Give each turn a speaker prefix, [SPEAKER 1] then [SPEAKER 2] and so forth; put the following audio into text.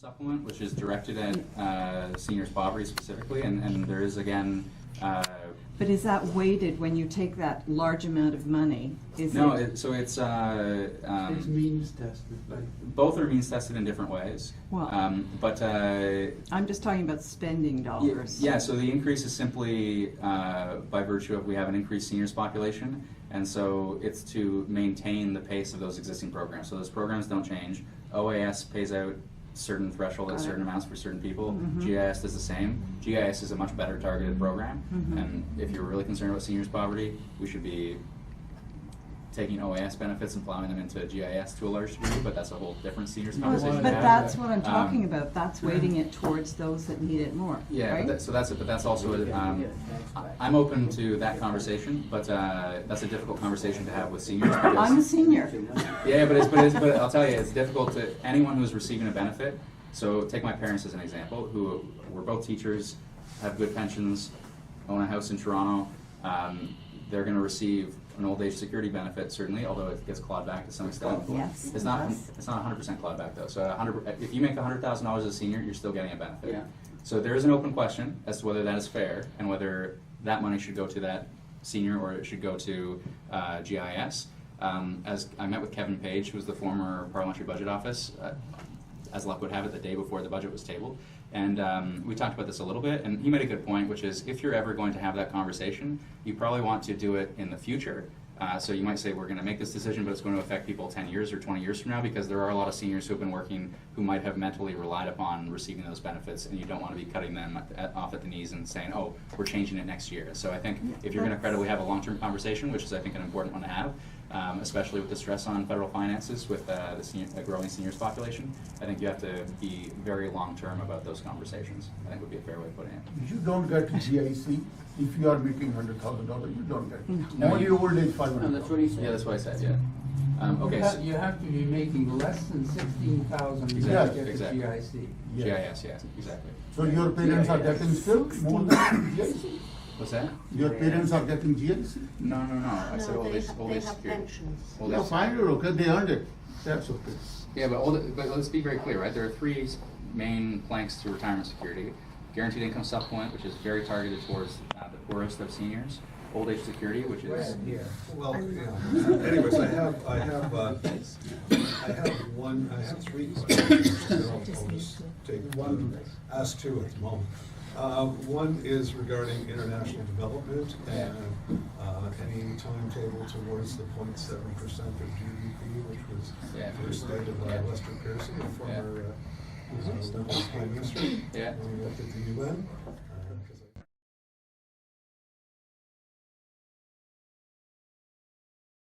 [SPEAKER 1] supplement, which is directed at seniors poverty specifically, and there is again.
[SPEAKER 2] But is that weighted when you take that large amount of money?
[SPEAKER 1] So it's
[SPEAKER 3] means tested.
[SPEAKER 1] Both are means tested in different ways.
[SPEAKER 2] Well,
[SPEAKER 1] but
[SPEAKER 2] I'm just talking about spending dollars.
[SPEAKER 1] Yeah. So the increase is simply by virtue of we have an increased seniors population, and so it's to maintain the pace of those existing programs. So those programs don't change. OAS pays out certain threshold at certain amounts for certain people. GIS does the same. GIS is a much better targeted program, and if you're really concerned about seniors poverty, we should be taking OAS benefits and plowing them into GIS to a large degree, but that's a whole different seniors conversation.
[SPEAKER 2] But that's what I'm talking about. That's weighting it towards those that need it more.
[SPEAKER 1] Yeah,
[SPEAKER 2] right?
[SPEAKER 1] but that's it. But that's also I'm open to that conversation, but that's a difficult conversation to have with seniors.
[SPEAKER 2] I'm a senior.
[SPEAKER 1] Yeah, but I'll tell you, it's difficult to anyone who's receiving a benefit. So take my parents as an example, who were both teachers, have good pensions, own a house in Toronto. They're going to receive an old age security benefit, certainly, although it gets clawed back to some extent.
[SPEAKER 2] Yes.
[SPEAKER 1] It's not 100% clawed back though. So if you make $100,000 as a senior, you're still getting a benefit.
[SPEAKER 3] Yeah.
[SPEAKER 1] So there is an open question as to whether that is fair and whether that money should go to that senior or it should go to GIS. As I met with Kevin Page, who was the former Parliamentary Budget Office, as luck would have it, the day before the budget was tabled. And we talked about this a little bit, and he made a good point, which is if you're ever going to have that conversation, you probably want to do it in the future. So you might say, we're going to make this decision, but it's going to affect people 10 years or 20 years from now, because there are a lot of seniors who have been working who might have mentally relied upon receiving those benefits, and you don't want to be cutting them off at the knees and saying, oh, we're changing it next year. So I think if you're going to credibly have a long-term conversation, which is I think an important one to have, especially with the stress on federal finances with the growing seniors population, I think you have to be very long-term about those conversations. I think would be a fair way of putting it.
[SPEAKER 4] You don't get GIC if you are making $100,000. You don't get it.
[SPEAKER 1] No,
[SPEAKER 4] Only old age $500.
[SPEAKER 3] No, that's what he said.
[SPEAKER 1] Yeah, that's what I said. Yeah. Okay.
[SPEAKER 3] You have to be making less than 16,000 to
[SPEAKER 1] Exactly,
[SPEAKER 3] get
[SPEAKER 1] exactly.
[SPEAKER 3] the GIC.
[SPEAKER 1] GIS, yeah, exactly.
[SPEAKER 4] So your parents are getting still more than GIC?
[SPEAKER 1] What's that?
[SPEAKER 4] Your parents are getting GIC?
[SPEAKER 1] No. I said old age security.
[SPEAKER 5] pensions.
[SPEAKER 1] Old
[SPEAKER 4] No,
[SPEAKER 1] age-
[SPEAKER 4] fine, you're okay, they earned it. That's okay.
[SPEAKER 1] Yeah, but let's be very clear, right? There are three main planks to retirement security: guaranteed income supplement, which is very targeted towards the poorest of seniors; old age security, which is
[SPEAKER 6] Well, yeah. Anyways, I have three questions. I'll just take one, ask two at the moment. One is regarding international development and any timetable towards the 0.7% of GDP, which was first stated by Lester Pearson, the former Prime Minister,
[SPEAKER 1] Yeah.
[SPEAKER 6] when we looked at the UN.